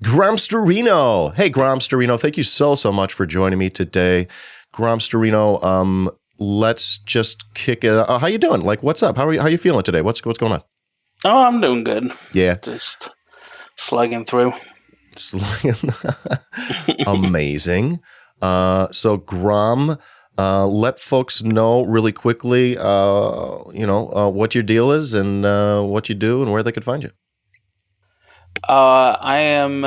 Gromsterino. Hey, Gromsterino, thank you so much for joining me today. Gromsterino, let's just kick it. How you doing? Like, what's up? How are you feeling today? What's going on? Oh, I'm doing good. Yeah. Just slugging through. Amazing. So Grom, let folks know really quickly, what your deal is and what you do and where they could find you. I am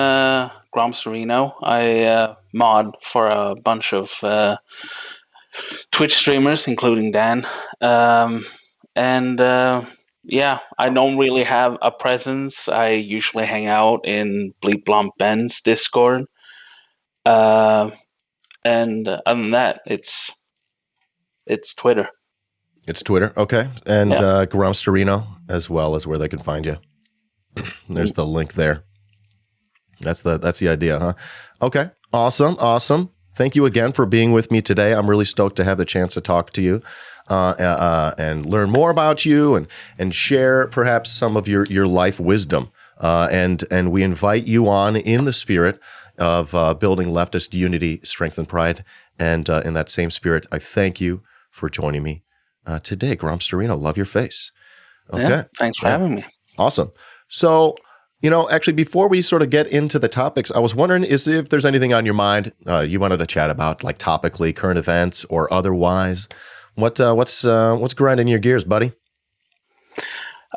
Gromsterino. I mod for a bunch of Twitch streamers, including Dan. Yeah, I don't really have a presence. I usually hang out in Bleep Blomp Ben's Discord. And other than that, it's Twitter. It's Twitter, okay, and Gromsterino as well as where they can find you. There's the link there. That's the idea, huh? Okay, awesome. Thank you again for being with me today. I'm really stoked to have the chance to talk to you and learn more about you and share perhaps some of your life wisdom. And we invite you on in the spirit of building leftist unity, strength, and pride. And in that same spirit, I thank you for joining me today. Gromsterino, love your face. Okay. Yeah, thanks for having me. Awesome. So, actually, before we sort of get into the topics, I was wondering if there's anything on your mind you wanted to chat about, like topically, current events, or otherwise. What's grinding your gears, buddy?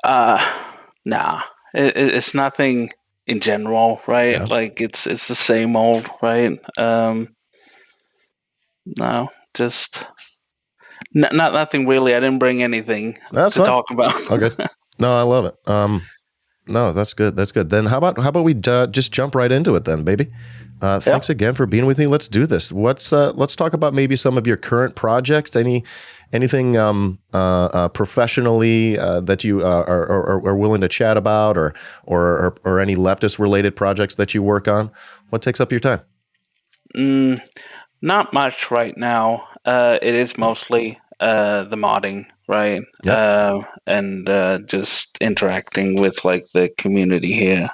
Nah, it's nothing in general, right? Yeah. Like it's the same old, right? No, just nothing really. I didn't bring anything to talk about. Okay. No, I love it. No, that's good. Then how about we just jump right into it then, baby? Thanks again for being with me. Let's do this. Let's talk about maybe some of your current projects. Anything professionally that you are willing to chat about, or any leftist related projects that you work on? What takes up your time? Not much right now. It is mostly the modding, right? Yep. And just interacting with like the community here.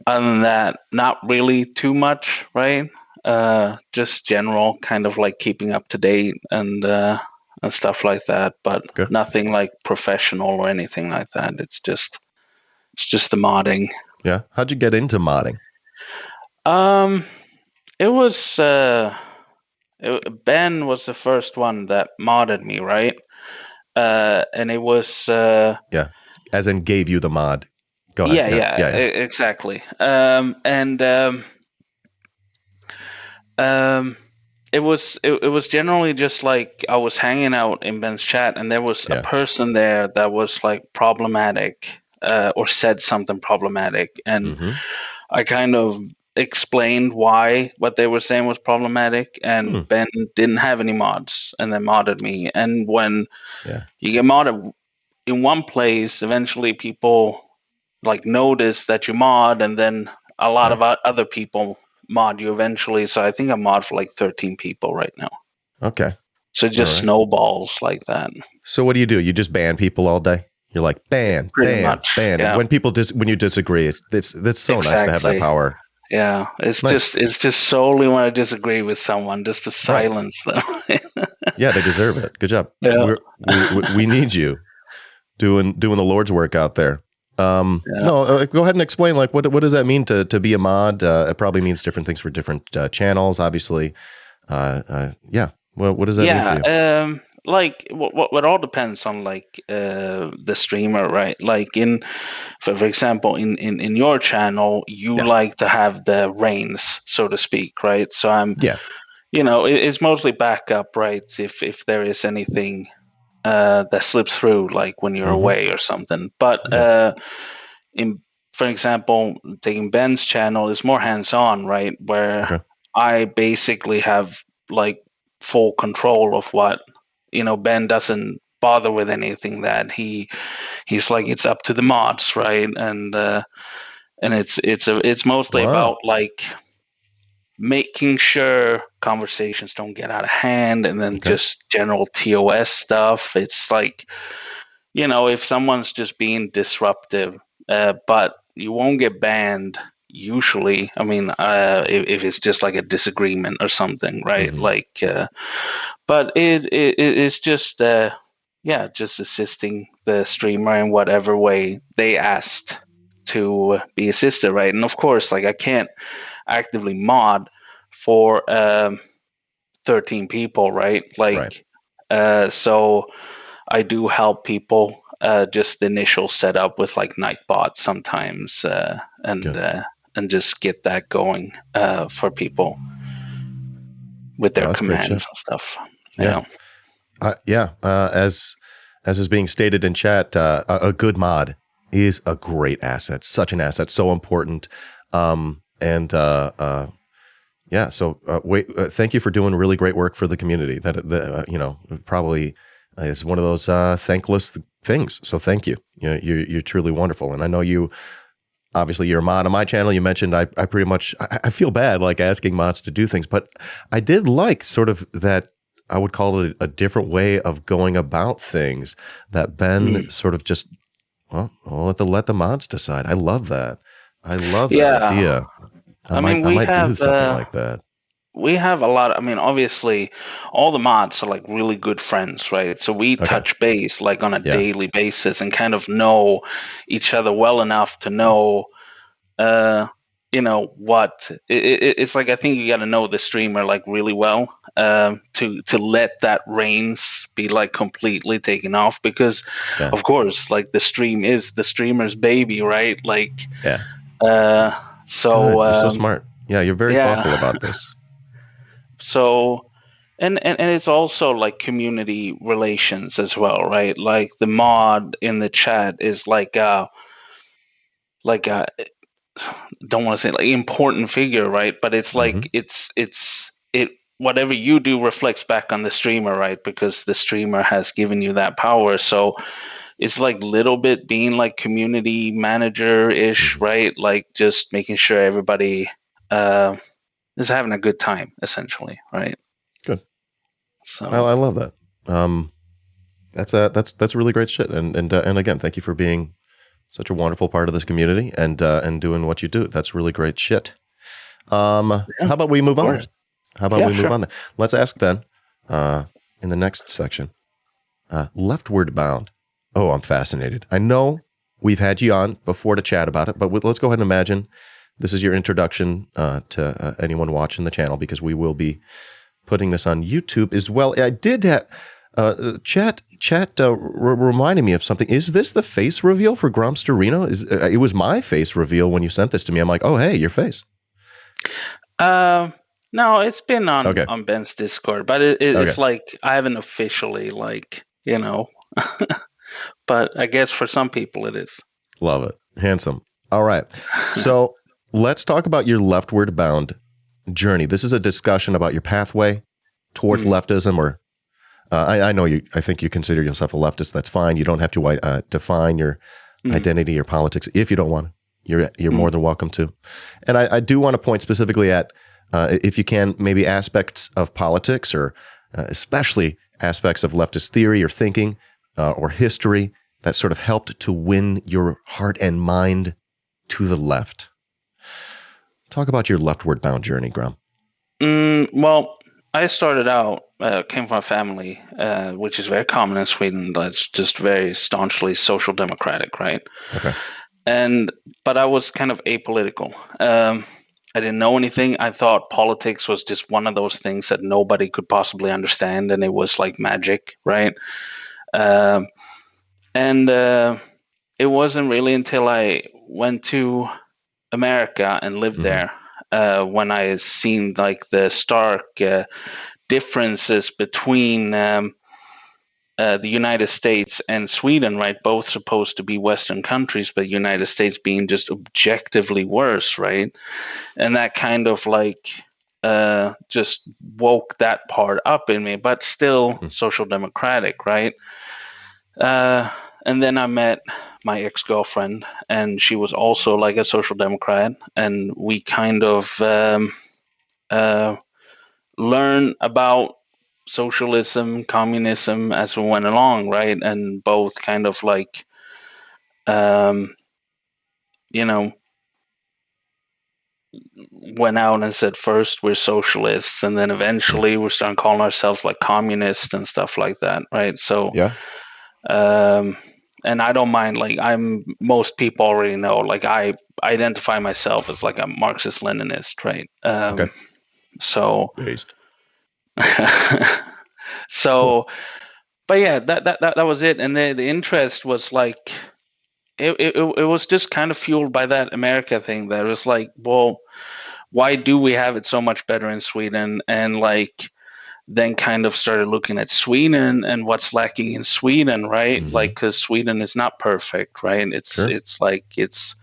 Other than that, not really too much, right? Just general kind of like keeping up to date and stuff like that, but nothing like professional or anything like that. It's just the modding. Yeah. How'd you get into modding? It was Ben was the first one that modded me, right? And it was as in gave you the mod. Go ahead. Yeah, exactly. It was generally just like I was hanging out in Ben's chat, and there was a person there that was like problematic, or said something problematic, and I kind of explained why what they were saying was problematic, and Ben didn't have any mods, and they modded me. And when you get modded in one place, eventually people like notice that you mod, and then a lot of other people mod you eventually. So I think I mod for like 13 people right now. Okay. So it just snowballs like that. So what do? You just ban people all day? You're like ban. Yeah. When you disagree, it's so nice to have that power. Yeah, it's nice. just solely when I disagree with someone, just to silence them. Yeah, they deserve it. Good job. Yeah. We need you doing the Lord's work out there. No, go ahead and explain. Like, what does that mean to be a mod? It probably means different things for different channels, obviously. What does that mean for you? Like what all depends on like the streamer, right? Like for example, in your channel, you like to have the reins, so to speak, right? So it's mostly backup, right? If there is anything that slips through, like when you're away or something. But for example, taking Ben's channel is more hands-on, right? Where I basically have like full control of what. Ben doesn't bother with anything that he's like, it's up to the mods, right? And it's mostly about like making sure conversations don't get out of hand, and then just general TOS stuff. It's like, if someone's just being disruptive, but you won't get banned usually. I mean, if it's just like a disagreement or something, right? But it's just just assisting the streamer in whatever way they asked to be assisted, right? And of course, like I can't actively mod for 13 people, right? Like, so I do help people just the initial setup with like Nightbot sometimes, and just get that going for people with their commands and stuff. As is being stated in chat, a good mod is a great asset, such an asset, so important. So thank you for doing really great work for the community. That probably is one of those thankless things. So thank you. You're truly wonderful, and I know you. Obviously, you're a mod on my channel. You mentioned I pretty much I feel bad like asking mods to do things, but I did like sort of that. I would call it a different way of going about things that Ben sort of just, well, let the mods decide. I love that. I love that idea. I might do something like that. We have a lot. I mean, obviously, all the mods are like really good friends, right? So we touch base like on a daily basis and kind of know each other well enough to know, what it's like. I think you got to know the streamer like really well to let that reins be like completely taken off, because of course, like the stream is the streamer's baby, right? Like, so you're so smart. Yeah, you're very thoughtful about this. So, and it's also like community relations as well, right? Like the mod in the chat is like a don't want to say like important figure, right? But it's like it whatever you do reflects back on the streamer, right? Because the streamer has given you that power. So it's like little bit being like community manager-ish, right? Like just making sure everybody is having a good time, essentially, right? Good. So I love that. That's really great shit. And again, thank you for being such a wonderful part of this community and doing what you do. That's really great shit. How about we move on? How about we move on? Let's ask then, in the next section, leftward bound. Oh, I'm fascinated. I know we've had you on before to chat about it, but let's go ahead and imagine this is your introduction to anyone watching the channel, because we will be putting this on YouTube as well. I did have chat reminded me of something. Is this the face reveal for Gromsterino? It was my face reveal when you sent this to me. I'm like, oh, hey, your face. No, it's been on Ben's Discord, but it's like I haven't officially but I guess for some people it is. Love it. Handsome. All right. So let's talk about your leftward bound journey. This is a discussion about your pathway towards leftism, or I know you. I think you consider yourself a leftist. That's fine. You don't have to define your identity or politics if you don't want to. You're more than welcome to. And I do want to point specifically at, if you can, maybe aspects of politics, or especially aspects of leftist theory or thinking or history that sort of helped to win your heart and mind to the left. Talk about your leftward bound journey, Grom. Well, I started out, came from a family, which is very common in Sweden, that's just very staunchly social democratic, right? Okay. But I was kind of apolitical. I didn't know anything. I thought politics was just one of those things that nobody could possibly understand, and it was like magic, right? It wasn't really until I went to America and lived there when I seen like the stark differences between the United States and Sweden, right? Both supposed to be Western countries, but United States being just objectively worse, right? And that kind of like just woke that part up in me, but still social democratic, right? And then I met my ex-girlfriend, and she was also like a social democrat, and we kind of learn about socialism, communism as we went along, right? And both kind of like went out and said first we're socialists, and then eventually we're starting calling ourselves like communists and stuff like that, right? So Yeah. And I don't mind, like, most people already know, like, I identify myself as like a Marxist Leninist, right? Okay. So Based. so Cool. but yeah, that was it. And the interest was like it was just kind of fueled by that America thing. That was like, well, why do we have it so much better in Sweden? And like then kind of started looking at Sweden and what's lacking in Sweden, right? Mm-hmm. Like, because Sweden is not perfect, right? It's like it's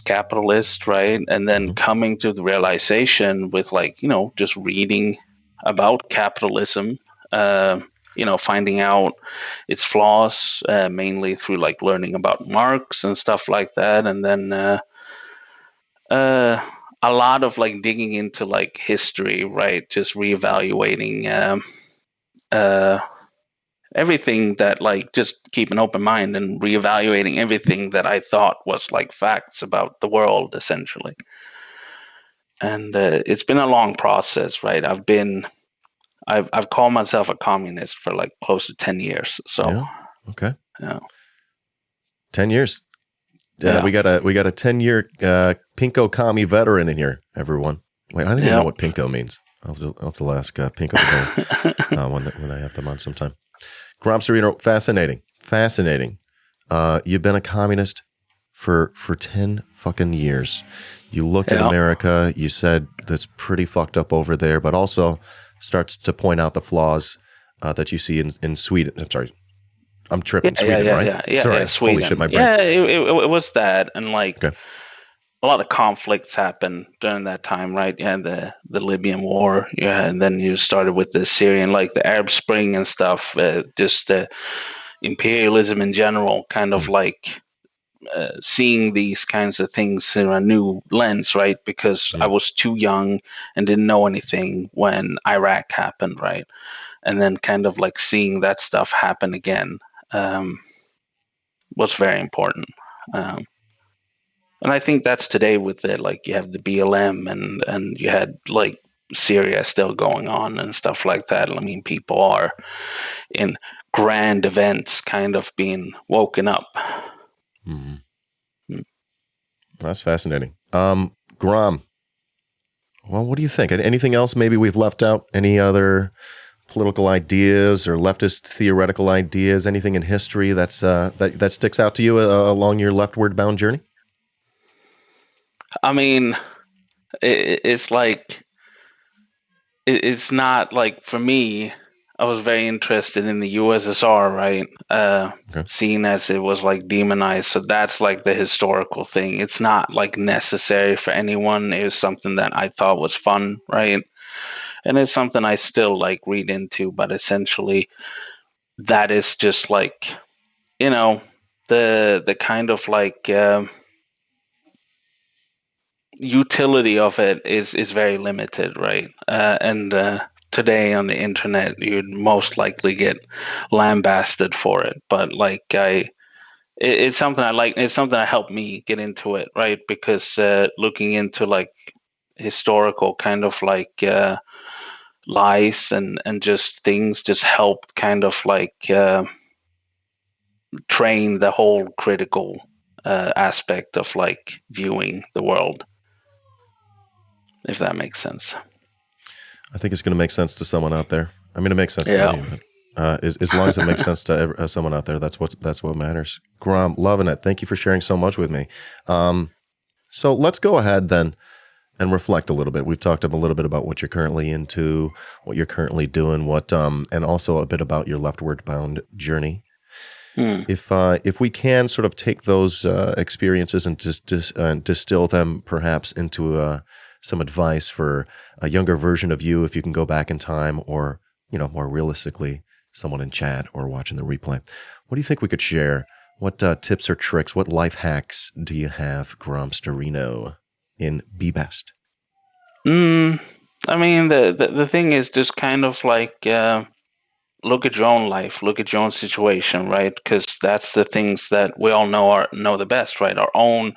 capitalist, right? And then coming to the realization with, like, just reading about capitalism, finding out its flaws, mainly through like learning about Marx and stuff like that, and then a lot of like digging into like history, right? Just reevaluating everything, that like just keep an open mind and reevaluating everything that I thought was like facts about the world, essentially. And it's been a long process, right? I've called myself a communist for like close to 10 years. So yeah. Okay. Yeah. 10 years. We got a 10-year Pinko commie veteran in here, everyone. Wait, I don't even know what Pinko means. I'll have to ask Pinko when I have them on sometime. Gromsterino, fascinating. You've been a communist for 10 fucking years. You looked at America. You said that's pretty fucked up over there, but also starts to point out the flaws that you see in Sweden. I'm sorry. I'm tripping. Sweden, right? Sorry. Sweden. Holy shit, my brain. Yeah, it was that. And like a lot of conflicts happened during that time, right? You had the Libyan war. And then you started with the Syrian, like the Arab Spring and stuff. Just imperialism in general, kind of like seeing these kinds of things in a new lens, right? Because I was too young and didn't know anything when Iraq happened, right? And then kind of like seeing that stuff happen again was very important. And I think that's today with it. Like, you have the BLM and you had like Syria still going on and stuff like that. I mean, people are in grand events kind of being woken up. That's fascinating. Grom, well, what do you think? Anything else maybe we've left out? Any other political ideas or leftist theoretical ideas? Anything in history that's that sticks out to you along your leftward bound journey? I mean, it's like, it's not like, for me, I was very interested in the USSR, right? Seen as it was like demonized. So that's like the historical thing. It's not like necessary for anyone. It was something that I thought was fun, right? And it's something I still like read into, but essentially that is just like, the kind of like utility of it is very limited, right? And today on the internet, you'd most likely get lambasted for it. But like, it's something I like. It's something that helped me get into it, right? Because looking into like historical kind of like lies and just things just helped kind of like train the whole critical aspect of like viewing the world, if that makes sense. I think it's going to make sense to someone out there. I mean, it makes sense to me, but as long as it makes sense to someone out there, that's what matters. Grom, loving it. Thank you for sharing so much with me. So let's go ahead then and reflect a little bit. We've talked a little bit about what you're currently into, what you're currently doing, and also a bit about your leftward bound journey. If we can sort of take those experiences and just distill them perhaps into some advice for a younger version of you, if you can go back in time, or more realistically, someone in chat or watching the replay, what do you think we could share? What tips or tricks, what life hacks do you have, Gromsterino, in BeBest? I mean, the thing is just kind of like look at your own life, look at your own situation, right? Because that's the things that we all know the best, right? Our own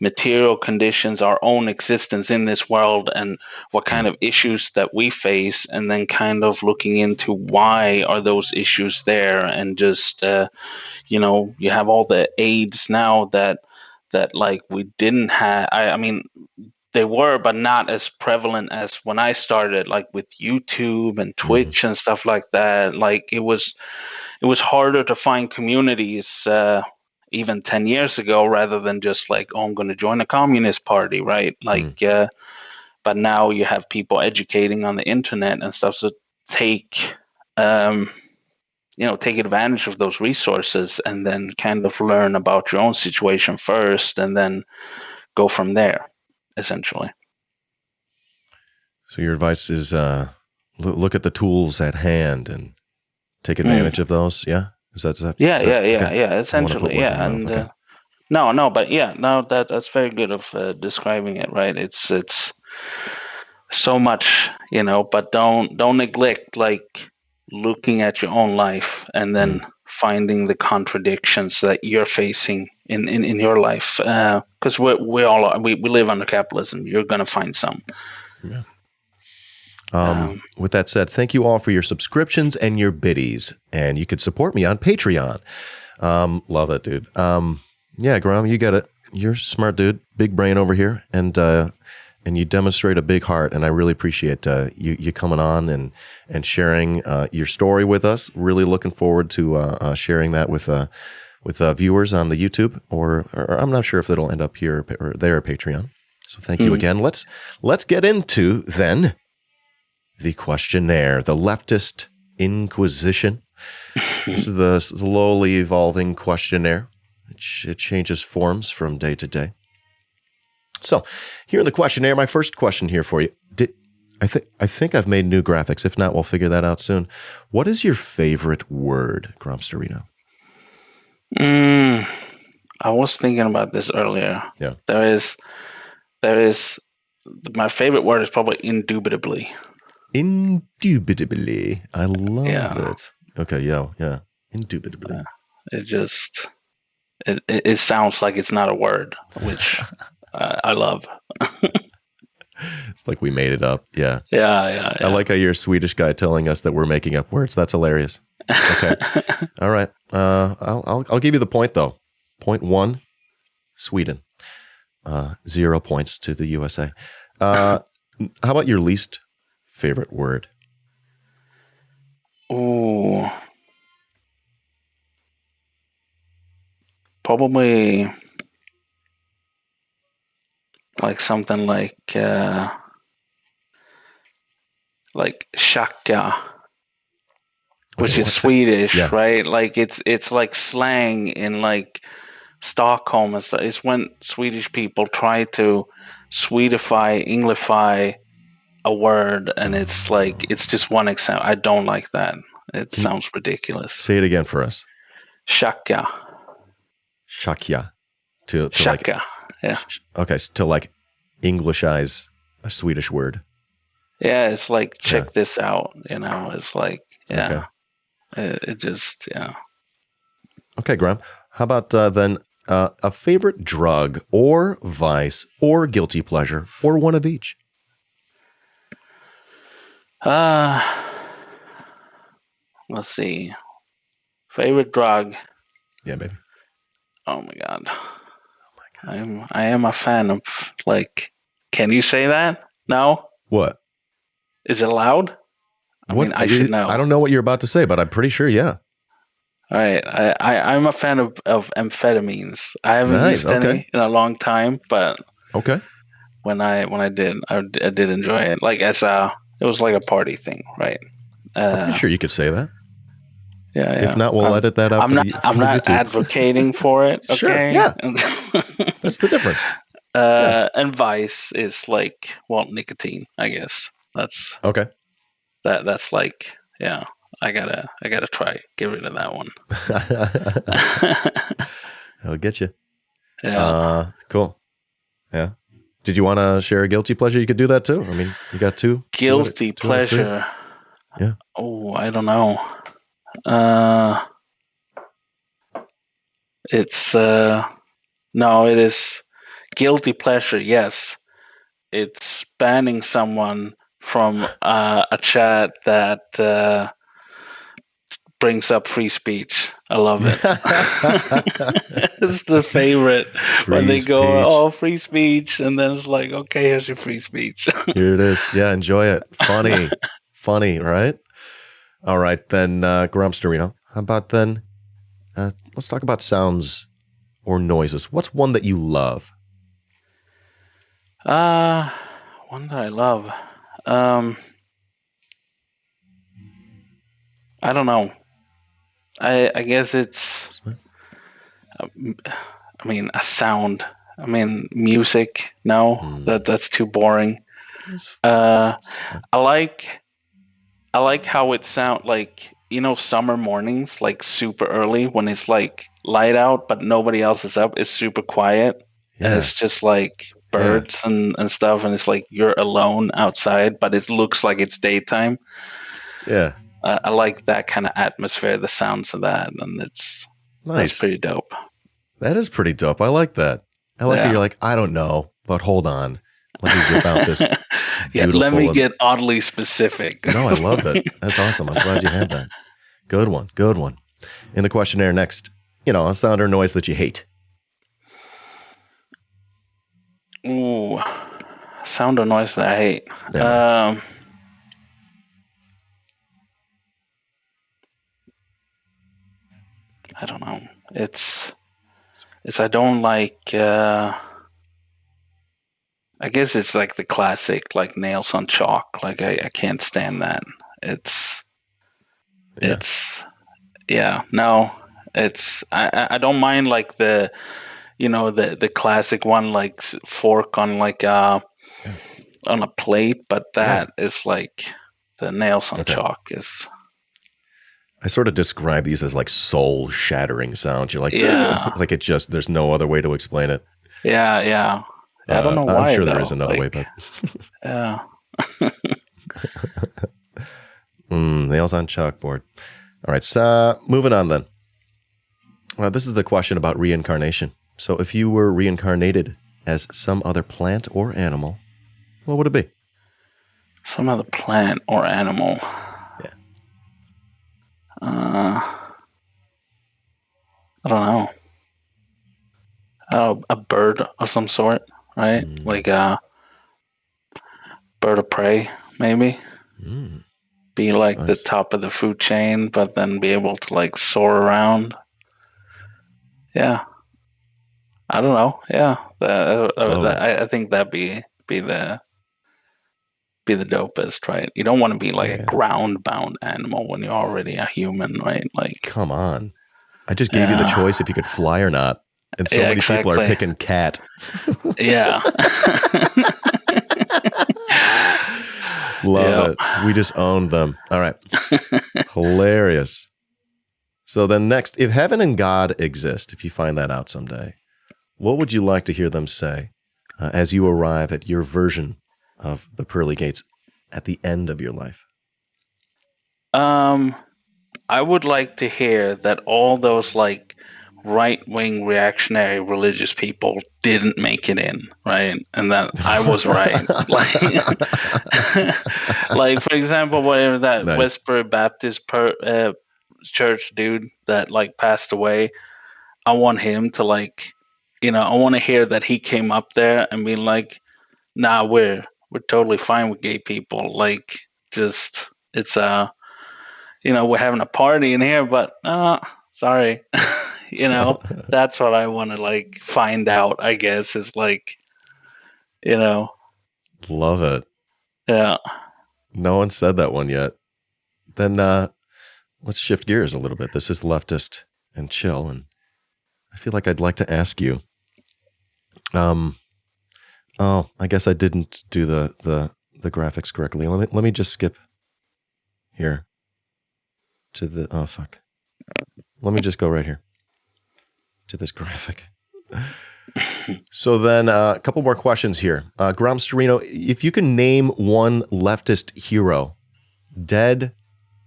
material conditions, our own existence in this world, and what kind of issues that we face, and then kind of looking into why are those issues there, and just you have all the aids now that like we didn't have. I mean, they were, but not as prevalent as when I started, like with YouTube and Twitch and stuff like that. Like it was harder to find communities even 10 years ago, rather than just like, oh, I'm going to join a communist party, right? Like, but now you have people educating on the internet and stuff. So take advantage of those resources, and then kind of learn about your own situation first, and then go from there, essentially. So your advice is look at the tools at hand and take advantage of those. Yeah, is that? Yeah. Okay. Essentially, yeah. And okay. that's very good of describing it. Right. It's so much, but don't neglect like looking at your own life, and then finding the contradictions that you're facing in your life. Because we live under capitalism. You're going to find some. Yeah. With that said, thank you all for your subscriptions and your biddies, and you could support me on Patreon. Love it, dude. Yeah, Grom, you get it. You're a smart dude, big brain over here, and you demonstrate a big heart, and I really appreciate you coming on and sharing your story with us. Really looking forward to sharing that with viewers on the YouTube, or I'm not sure if it'll end up here or there at Patreon. So thank you again. Let's get into then the questionnaire, the Leftist Inquisition. This is the slowly evolving questionnaire. It changes forms from day to day. So here in the questionnaire, my first question here for you. I think I've made new graphics. If not, we'll figure that out soon. What is your favorite word, Gromsterino? I was thinking about this earlier. Yeah. There is my favorite word is probably indubitably. Indubitably. I love it. Okay, yeah. Indubitably. It just it sounds like it's not a word, which I love. It's like we made it up. Yeah. Yeah. I like how you're a Swedish guy telling us that we're making up words. That's hilarious. Okay. All right. I'll give you the point though. Point 1, Sweden. 0 points to the USA. How about your least favorite word? Ooh. Probably like something like shaka, which is Swedish, right? Like it's like slang in like Stockholm and stuff. It's when Swedish people try to Swedify, Englify a word, and it's like it's just one example. I don't like that. It sounds ridiculous. Say it again for us. Shaka. Shakya. Shaka. Like, yeah. Okay, to like Englishize a Swedish word. Yeah, it's like check this out. It's like it just Okay, Graham. How about then a favorite drug or vice or guilty pleasure or one of each? Let's see. Favorite drug. Yeah, baby. Oh my god. I am a fan of like. Can you say that? No. What? Is it allowed? I should know. I don't know what you're about to say, but I'm pretty sure. Yeah. All right. I'm a fan of amphetamines. I haven't used any in a long time, but when I did, I did enjoy it. Like it was like a party thing, right? I'm pretty sure you could say that. Yeah. If not, we'll edit that out. I'm not advocating for it. Okay. Sure. Yeah. That's the difference. And vice is like nicotine. I guess that's okay. That's like I gotta try get rid of that one. I'll get you. Yeah. Cool. Yeah. Did you want to share a guilty pleasure? You could do that too. I mean, you got two. Guilty pleasure. Yeah. Oh, I don't know. It's no, it is guilty pleasure. Yes, it's banning someone from a chat that brings up free speech. I love it. It's the favorite when they go, "Oh, free speech," and then it's like, "Okay, here's your free speech." Here it is. Yeah, enjoy it. Funny, right? All right, then, Gromsterino. How about then? Let's talk about sounds or noises. What's one that you love? One that I love. I don't know. I guess it's. I mean, a sound. I mean, music. No, that's too boring. I like how it sound like, summer mornings, like super early when it's like light out, but nobody else is up. It's super quiet. Yeah. And it's just like birds and stuff. And it's like you're alone outside, but it looks like it's daytime. Yeah. I like that kind of atmosphere, the sounds of that. And that's pretty dope. That is pretty dope. I like that. I like how you're like, I don't know, but hold on. Let me whip out this. Let me get oddly specific. No, I love it. That's awesome. I'm glad you had that. Good one. In the questionnaire next, a sound or noise that you hate. Ooh, sound or noise that I hate. Yeah. I don't know. It's I don't like. I guess it's like the classic, like nails on chalk. Like I can't stand that. I don't mind like the, the classic one, like fork on like on a plate, but that is like the nails on chalk is. I sort of describe these as like soul shattering sounds. You're like, like it just, there's no other way to explain it. Yeah. I don't know why. I'm sure there is another way, but yeah. Nails on chalkboard. All right, so moving on then. Well, this is the question about reincarnation. So if you were reincarnated as some other plant or animal, what would it be? Some other plant or animal. Yeah. I don't know. A bird of some sort, right? Like a bird of prey, maybe. Be like the top of the food chain, but then be able to like soar around. Yeah. I don't know. Yeah. I think that'd be the dopest, right? You don't want to be like a ground bound animal when you're already a human, right? Like, come on. I just gave you the choice if you could fly or not. And so many people are picking cat. Yeah. Love it. We just owned them. All right. Hilarious. So then next, if heaven and God exist, if you find that out someday, what would you like to hear them say as you arrive at your version of the pearly gates at the end of your life? I would like to hear that all those like right-wing reactionary religious people didn't make it in, right? And that I was right. Like for example, whatever that Westbury Baptist church dude that like passed away, I want him to like, I want to hear that he came up there and be like, nah, we're totally fine with gay people. Like, just it's we're having a party in here, but sorry. That's what I want to like find out, I guess, is like, Love it. Yeah. No one said that one yet. Then let's shift gears a little bit. This is Leftist and Chill, and I feel like I'd like to ask you. I guess I didn't do the graphics correctly. Let me just skip here to the Let me just go right here to this graphic. So then a couple more questions here. Gromsterino, if you can name one leftist hero, dead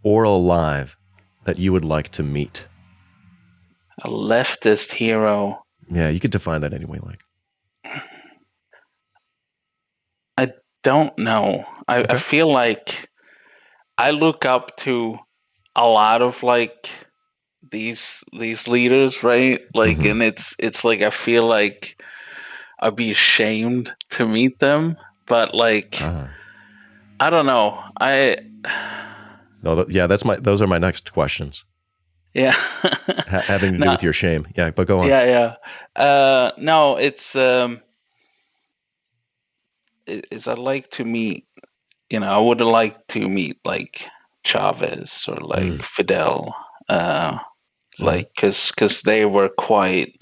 or alive, that you would like to meet? A leftist hero. Yeah, you could define that any way you like. I don't know. I feel like I look up to a lot of like these leaders, right? Like, and it's like I feel like I'd be ashamed to meet them, but like I don't know. Those are my next questions. Yeah. Having to do with your shame. Yeah, but go on. Yeah. No, it's I'd like to meet, I would like to meet like Chavez or like Fidel, like because they were quite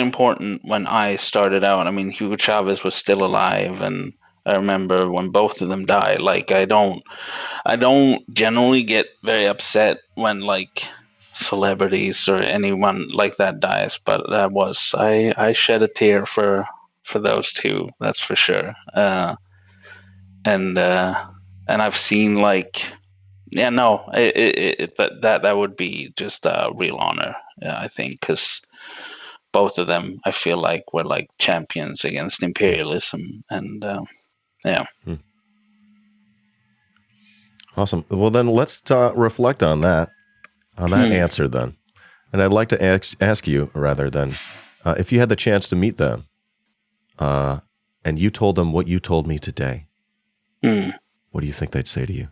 important when I started out. I mean, Hugo Chavez was still alive, and I remember when both of them died. Like, I don't generally get very upset when like celebrities or anyone like that dies, but I shed a tear for those two. That's for sure. And I've seen like, yeah, no, that would be just a real honor. I think because both of them, I feel like, were like champions against imperialism, and yeah. Awesome. Well, then let's reflect on that answer then. And I'd like to ask you, rather than, if you had the chance to meet them, and you told them what you told me today, what do you think they'd say to you?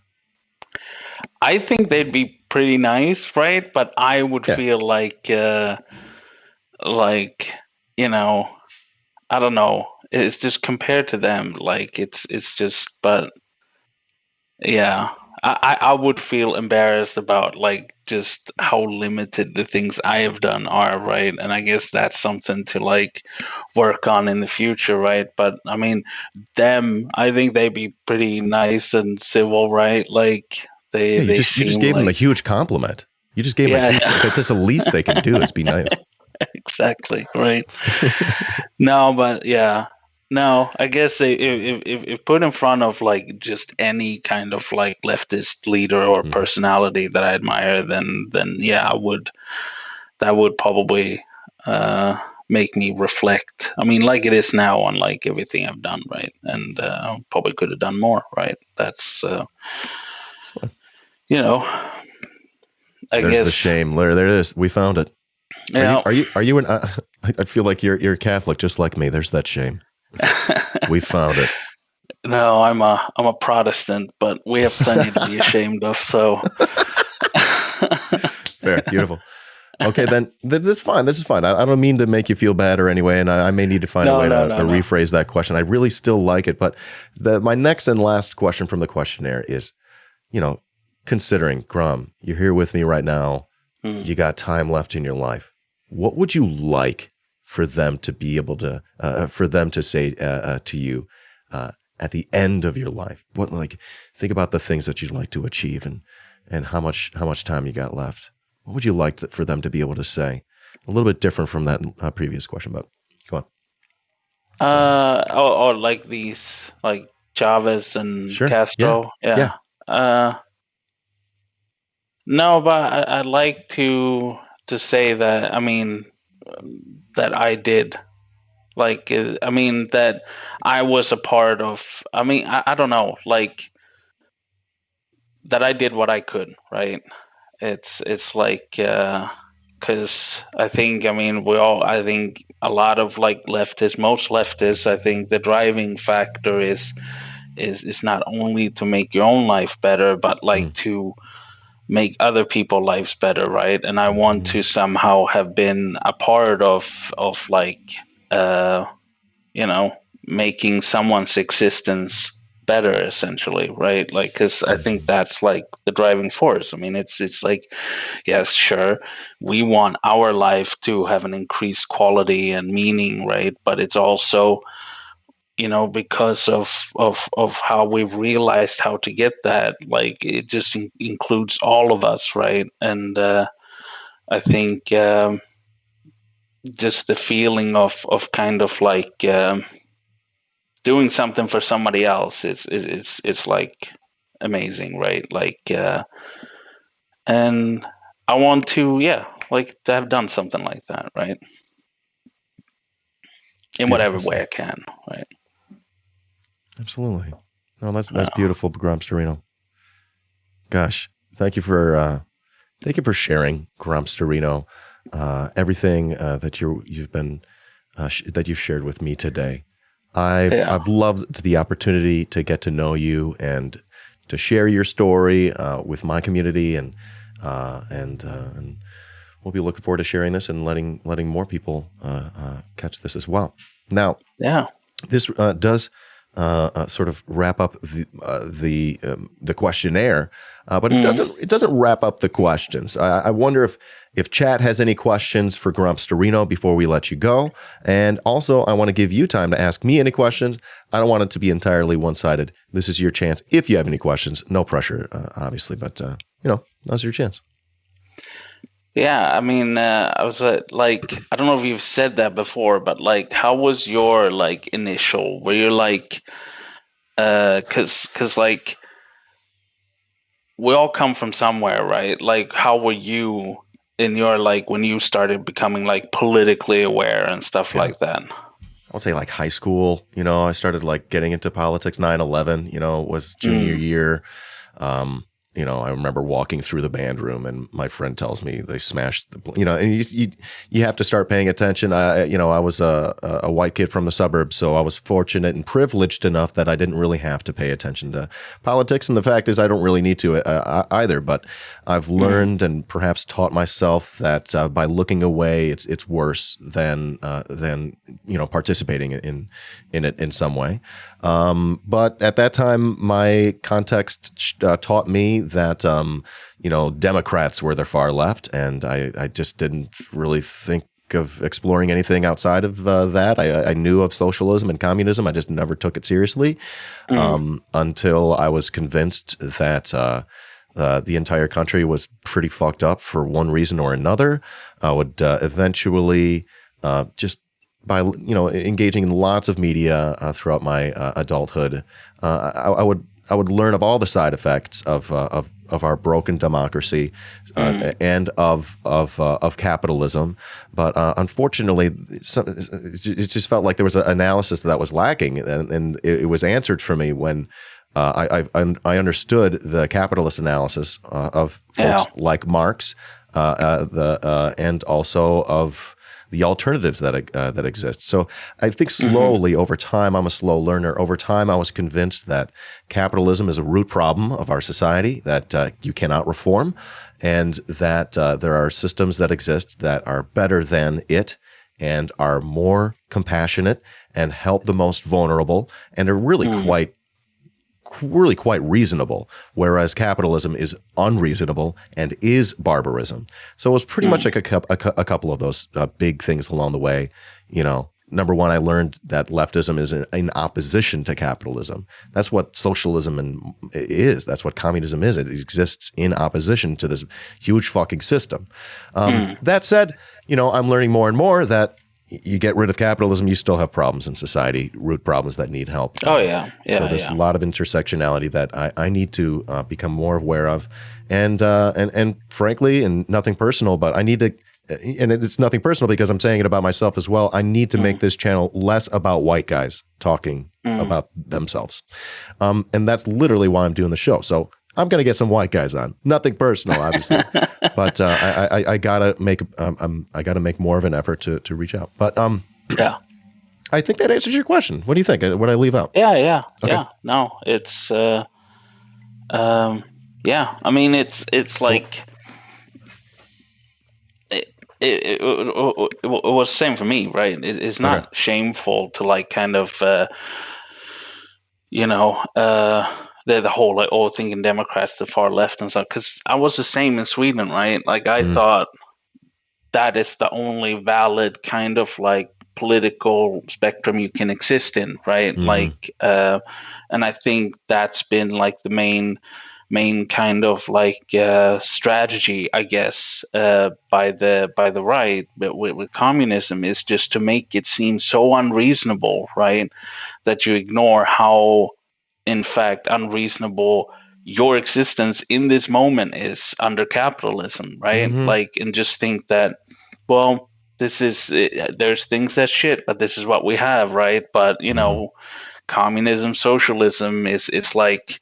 I think they'd be pretty nice, right? But I would feel like, I don't know. It's just compared to them, like it's just, but yeah, I would feel embarrassed about like just how limited the things I have done are, right? And I guess that's something to like work on in the future, right? But I mean, I think they'd be pretty nice and civil, right? Like you just gave them a huge compliment. You just gave them a huge compliment. That's the least they can do is be nice. Exactly, right. No, but yeah. No, I guess if put in front of like just any kind of like leftist leader or personality that I admire, then yeah, that would probably make me reflect. I mean, like it is now, on like everything I've done, right? And probably could have done more, right? That's I There's guess the shame. There it is. We found it. Yeah. Are you an? I feel like you're Catholic, just like me. There's that shame. We found it. No, I'm a Protestant, but we have plenty to be ashamed of. So fair, beautiful. Okay, then this is fine. This is fine. I don't mean to make you feel bad or anyway, and I may need to find a way to rephrase that question. I really still like it, but my next and last question from the questionnaire is, considering Grom, you're here with me right now. You got time left in your life. What would you like for them to be able to, say to you at the end of your life? Think about the things that you'd like to achieve and how much time you got left. What would you like for them to be able to say? A little bit different from that previous question, but go on. Like these, like Chavez and Castro. Yeah. No, but I'd like to say that, I mean, that I did. Like, I mean, that I was a part of, I mean, I don't know, like, that I did what I could, right? It's like, because I think, I mean, I think a lot of like leftists, most leftists, I think the driving factor is not only to make your own life better, but like to make other people's lives better, right? And I want to somehow have been a part of like making someone's existence better, essentially, right? Like, because I think that's like the driving force. I mean, it's like, yes, sure, we want our life to have an increased quality and meaning, right? But it's also, because of how we've realized how to get that, like it just includes all of us, right? And I think just the feeling of kind of like doing something for somebody else is like amazing, right? Like, and I want to, like to have done something like that, right? In whatever way I can, right? Absolutely. No, that's beautiful, Gromsterino. Gosh, thank you for sharing, Gromsterino, everything that you've shared with me today. I've loved the opportunity to get to know you and to share your story with my community, and we'll be looking forward to sharing this and letting more people catch this as well. Now, this does sort of wrap up the questionnaire, but it doesn't wrap up the questions. I wonder if chat has any questions for Gromsterino before we let you go. And also, I want to give you time to ask me any questions. I don't want it to be entirely one-sided. This is your chance. If you have any questions, no pressure, obviously, but now's your chance. Yeah, I mean, I was like, I don't know if you've said that before, but like, how was your like initial? Were you like, because like, we all come from somewhere, right? Like, how were you in your like when you started becoming like politically aware and stuff like that? I would say like high school. I started like getting into politics. 9/11, was junior year. I remember walking through the band room and my friend tells me they smashed and you have to start paying attention. I was a white kid from the suburbs, so I was fortunate and privileged enough that I didn't really have to pay attention to politics. And the fact is I don't really need to either, but I've learned and perhaps taught myself that by looking away, it's worse than participating in it in some way. But at that time, my context taught me that, Democrats were the far left, and I just didn't really think of exploring anything outside of that. I knew of socialism and communism. I just never took it seriously until I was convinced that the entire country was pretty fucked up for one reason or another. I would eventually just by engaging in lots of media throughout my adulthood, I would learn of all the side effects of our broken democracy and of capitalism. But unfortunately, it just felt like there was an analysis that was lacking, and it was answered for me when I understood the capitalist analysis of folks like Marx, and also of the alternatives that exist. So I think slowly over time, I'm a slow learner. Over time, I was convinced that capitalism is a root problem of our society that you cannot reform, and that there are systems that exist that are better than it and are more compassionate and help the most vulnerable, and are really quite reasonable, whereas capitalism is unreasonable and is barbarism. So it was pretty much like a couple of those big things along the way. Number one, I learned that leftism is in opposition to capitalism. That's what socialism is. That's what communism is. It exists in opposition to this huge fucking system. That said, I'm learning more and more that you get rid of capitalism, you still have problems in society, root problems that need help. So there's a lot of intersectionality that I need to become more aware of, and frankly, and nothing personal, but I need to, and it's nothing personal because I'm saying it about myself as well. I need to make this channel less about white guys talking about themselves, and that's literally why I'm doing the show. So I'm going to get some white guys on. Nothing personal, obviously, but I gotta make more of an effort to reach out. But I think that answers your question. What do you think? What I leave out? Yeah. No, it's I mean, it's like it was the same for me, right? It's not shameful to like kind of the whole like thinking Democrats the far left and stuff, because I was the same in Sweden, right? Like I thought that is the only valid kind of like political spectrum you can exist in, right? Like and I think that's been like the main kind of like strategy, I guess, by the right, but with communism, is just to make it seem so unreasonable, right, that you ignore how in fact unreasonable your existence in this moment is under capitalism, right? Like, and just think that, well, this is, there's things that shit, but this is what we have, right? But you know, communism, socialism is like,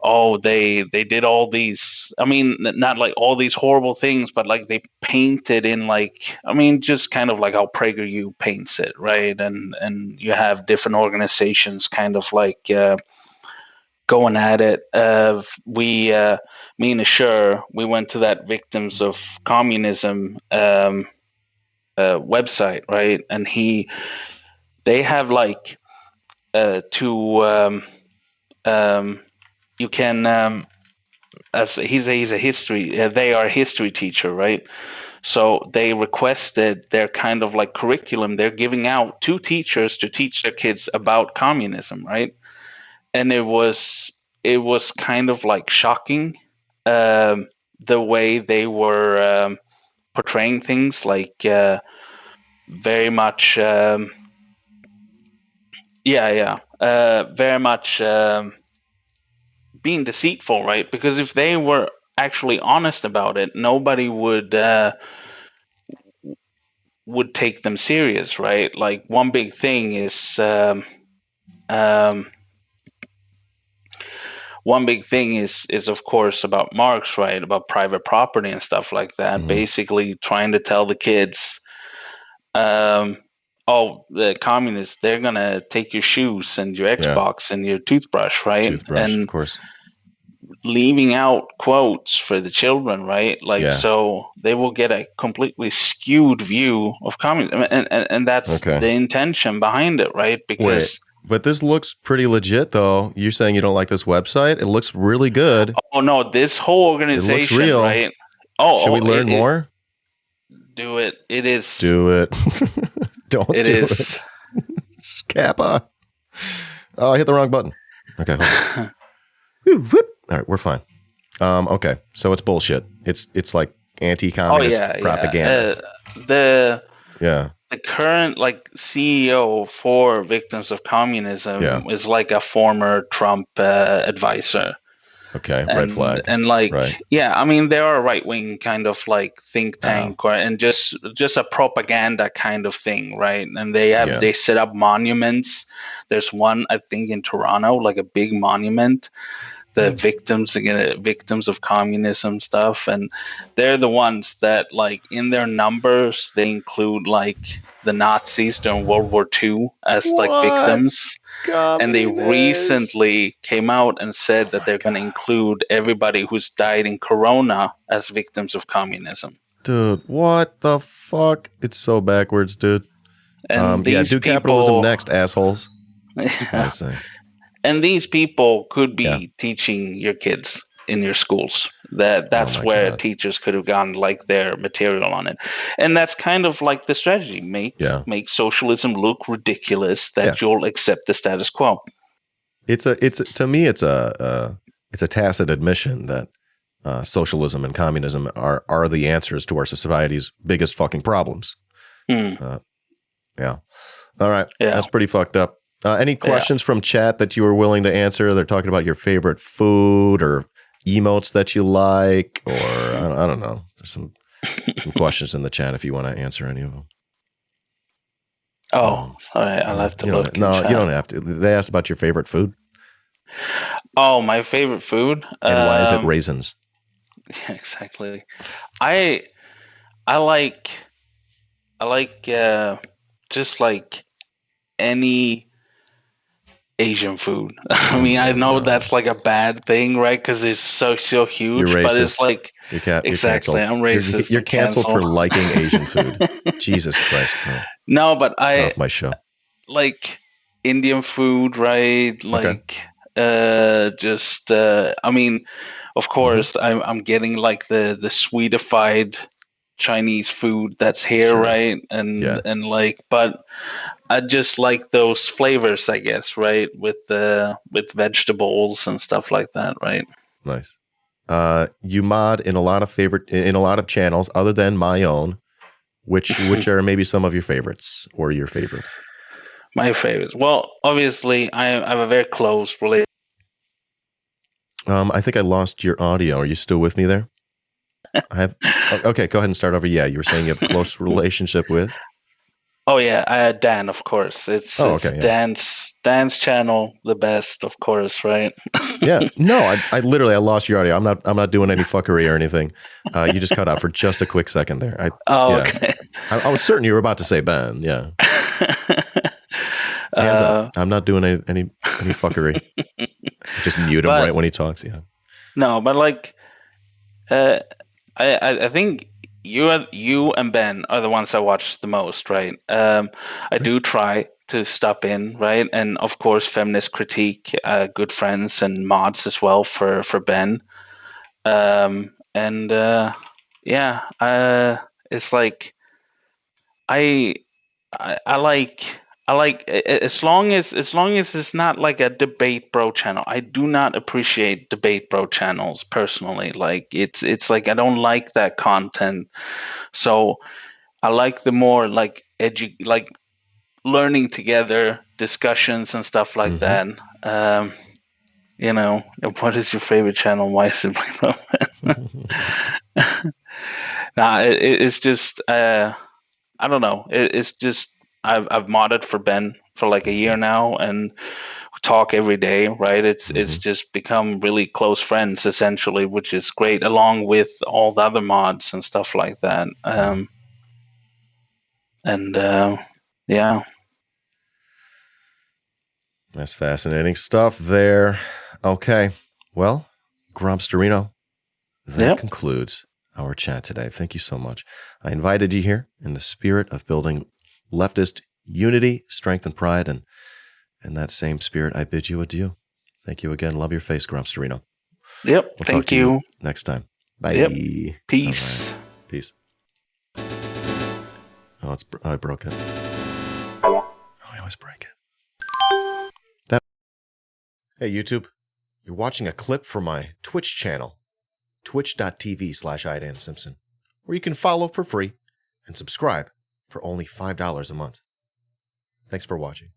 oh, they did all these, I mean, not like all these horrible things, but like they painted in, like, I mean, just kind of like how PragerU paints it, right? And you have different organizations kind of like going at it. Me and Ashur, we went to that Victims of Communism website, right? And they have like you can as he's a history, they are a history teacher, right? So they requested their kind of like curriculum they're giving out to teachers to teach their kids about communism, right? And it was kind of like shocking, the way they were portraying things, like very much very much being deceitful, right? Because if they were actually honest about it, nobody would take them serious, right? Like, one big thing is of course about Marx, right? About private property and stuff like that. Basically trying to tell the kids, oh, the communists, they're gonna take your shoes and your Xbox and your toothbrush, right? And of course, leaving out quotes for the children, right? Like, so they will get a completely skewed view of communism, and that's the intention behind it, right? Because but this looks pretty legit, though. You're saying you don't like this website? It looks really good. Oh no, this whole organization, it looks real. Right? Should we learn more? Do it. It is. Do it. Don't it do is. it. Scappa. Oh, I hit the wrong button. Okay. Whew, whoop. All right, we're fine. Okay, so it's bullshit. It's like anti-communist propaganda. The current like CEO for Victims of Communism is like a former Trump advisor. Okay, red flag. And like, I mean, they are a right-wing kind of like think tank, and just a propaganda kind of thing, right? And they set up monuments. There's one, I think, in Toronto, like a big monument, the victims of communism stuff, and they're the ones that, like, in their numbers they include like the Nazis during World War II as like victims. And they recently came out and said that they're going to include everybody who's died in Corona as victims of communism. Dude, what the fuck? It's so backwards, dude. And do capitalism next, assholes. And these people could be teaching your kids in your schools. That's where teachers could have gotten like their material on it. And that's kind of like the strategy. Make socialism look ridiculous, that you'll accept the status quo. To me it's a tacit admission that socialism and communism are the answers to our society's biggest fucking problems. All right. That's pretty fucked up. Any questions from chat that you were willing to answer? They're talking about your favorite food or emotes that you like, or I don't know. There's some questions in the chat if you want to answer any of them. Oh, sorry, I'll have to look. No, you don't have to. They asked about your favorite food. Oh, my favorite food, and why is it raisins? Yeah, exactly. I like just like any Asian food. I mean, I know that's like a bad thing, right? Because it's so huge, but it's like exactly. I'm racist. You're canceled for liking Asian food. Jesus Christ, bro. No, but off my show. Like Indian food, right? Like I mean, of course, I'm getting like the sweetified Chinese food that's here, right? And like, but I just like those flavors, I guess, right? With vegetables and stuff like that, right? Nice. You mod in a lot of channels other than my own. Which are maybe some of your favorites or your favorite? My favorites. Well, obviously, I have a very close relationship. I think I lost your audio. Are you still with me there? I have. Okay, go ahead and start over. Yeah, you were saying you have a close relationship with. Oh yeah, Dan, of course. It's Dan's channel, the best, of course, right? Yeah. No, I literally lost your audio. I'm not doing any fuckery or anything. You just cut out for just a quick second there. Okay. I was certain you were about to say Ben. Yeah. Hands up. I'm not doing any fuckery. Just mute him right when he talks. Yeah. No, but like, I think you and Ben are the ones I watch the most, right? I do try to stop in, right? And of course, feminist critique, good friends and mods as well for Ben. It's like I like as long as it's not like a debate bro channel. I do not appreciate debate bro channels personally. Like it's like I don't like that content. So I like the more like like learning together discussions and stuff like that. What is your favorite channel? Why is it it's just I don't know. It's just I've modded for Ben for like a year now, and we talk every day. Right? It's just become really close friends essentially, which is great. Along with all the other mods and stuff like that. Yeah, that's fascinating stuff there. Okay, well, Gromsterino, that concludes our chat today. Thank you so much. I invited you here in the spirit of building leftist unity, strength, and pride, and in that same spirit, I bid you adieu. Thank you again. Love your face, Gromsterino. Yep. We'll thank talk to you next time. Bye. Yep. Peace. Right. Peace. Oh, I broke it. Oh, I always break it. Hey, YouTube. You're watching a clip from my Twitch channel, twitch.tv/iDanSimpson, where you can follow for free and subscribe for only $5 a month. Thanks for watching.